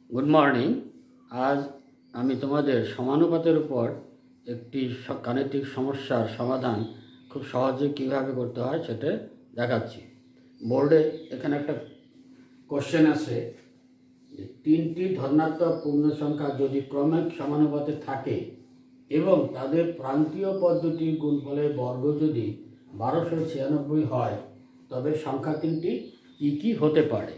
Good morning. আজ আমি তোমাদের সমানুপাতের উপর একটি গাণিতিক সমস্যার সমাধান খুব সহজে কীভাবে করতে হয় সেটা দেখাচ্ছি। বোর্ডে এখানে একটা কোশ্চেন আছে যে 3টি ধনাত্মক পূর্ণ সংখ্যা যদি ক্রমিক সমানুপাতে থাকে এবং তাদের প্রান্তীয় পদ্ধতির গুণফলের বর্গ যদি 1296 হয়, তবে সংখ্যা তিনটি কী কী হতে পারে।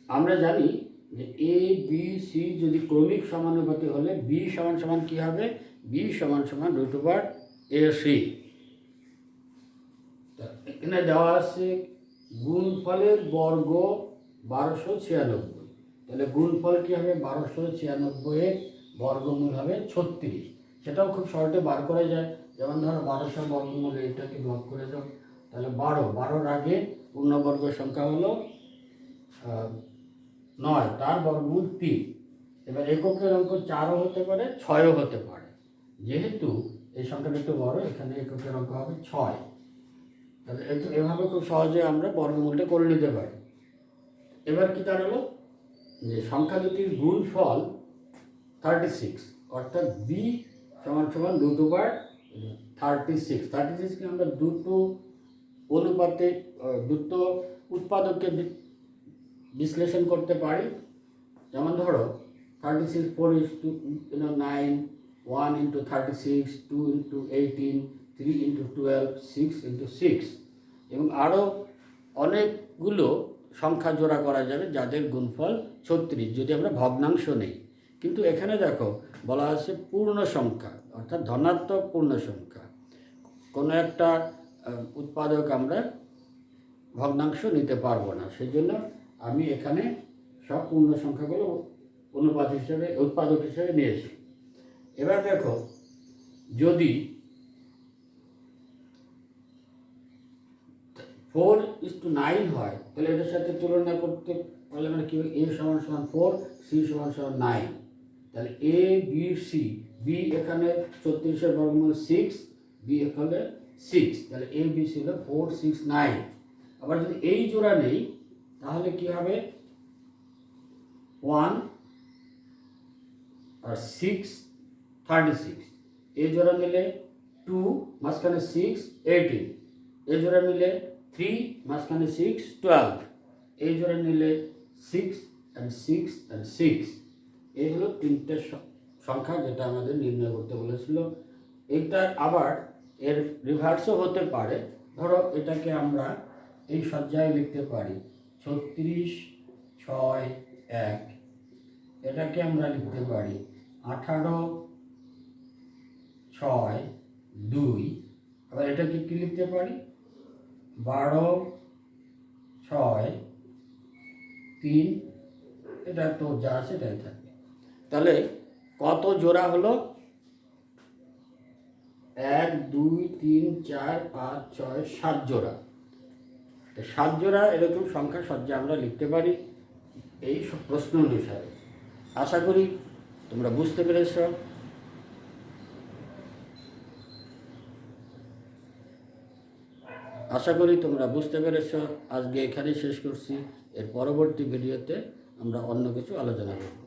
আমরা জানি যে এ বি সি যদি ক্রমিক সমানুপাতে হলে বি সমান সমান কী হবে, বি সমান সমান √a/c। এখানে দেওয়া আছে গুণফলের বর্গ 1296, তাহলে গুণফল কী হবে, 1296 বর্গমূল হবে 36। সেটাও খুব সহজে বার করা যায়। যেমন ধরো 1200 বর্গমূল, এইটাকে ভাগ করে দাও, তাহলে 12 আগে পূর্ণবর্গ সংখ্যা হলো 9, তার বর্গমূল 3। এবার এককের অঙ্ক 4ও হতে পারে, 6ও হতে পারে। যেহেতু এই সংখ্যাটা একটু বড়, এখানে এককের অঙ্ক হবে 6। তাহলে এভাবে খুব সহজে আমরা বর্গমূলটা করে নিতে পারি। এবার কি দাঁড়ালো যে সংখ্যা দুটির গুণফল 36, অর্থাৎ বি সমান সমান √36। 36কে আমরা দুটো অনুপাতে দুটো উৎপাদককে বিশ্লেষণ করতে পারি। যেমন ধরো 36 4 9, 1 × 36, 2 × 18, 3 × 12, 6 × 6, এবং আরও অনেকগুলো সংখ্যা জোড়া করা যাবে যাদের গুণফল 36 যদি আমরা ভগ্নাংশ নেই। কিন্তু এখানে দেখো বলা আছে পূর্ণ সংখ্যা, অর্থাৎ ধনাত্মক পূর্ণ সংখ্যা। কোনো একটা উৎপাদক আমরা ভগ্নাংশ নিতে পারবো না, সেই জন্য আমি এখানে সব পূর্ণ সংখ্যাগুলো উৎপাদক হিসেবে নিয়েছি। এবার দেখো যদি 4:9 হয়, তাহলে এটার সাথে তুলনা করতে পারলে মানে কি, a সমান সমান 4, c সমান সমান 9। তাহলে a b c, b এখানে 36-এর বর্গমূল 6, b এখানে 6, তাহলে a b c হলো 4 6 9। আবার যদি এই জোড়া নেই তাহলে কি হবে, 1 আর 6 36, এই জোড়া মিলে 2, মাঝখানে 6 18, এই জোড়া মিলে 3, মাঝখানে 6 12, এই জোড়া নিলে 6 and 6 and 6। এই হলো তিনটে সংখ্যা যেটা আমাদের নির্ণয় করতে বলেছিল। এটা আবার এর রিভার্সও হতে পারে। ধরো এটাকে আমরা এই সজ্জায় লিখতে পারি 36 6 1, এটাকে আমরা লিখতে পারি 18 6 2, আবার এটাকে কি লিখতে পারি 12 6 3। এটা তো যা আছে এটাই থাকবে। তাহলে কত জোড়া হলো, 1 2 3 4 5 6 7 জোড়া। 7 জোড়া এরকম সংখ্যা সজ্জা আমরা লিখতে পারি এই প্রশ্ন অনুসারে। আশা করি তোমরা বুঝতে পেরেছ। আজকে এখানেই শেষ করছি। এর পরবর্তী ভিডিওতে আমরা অন্য কিছু আলোচনা করব।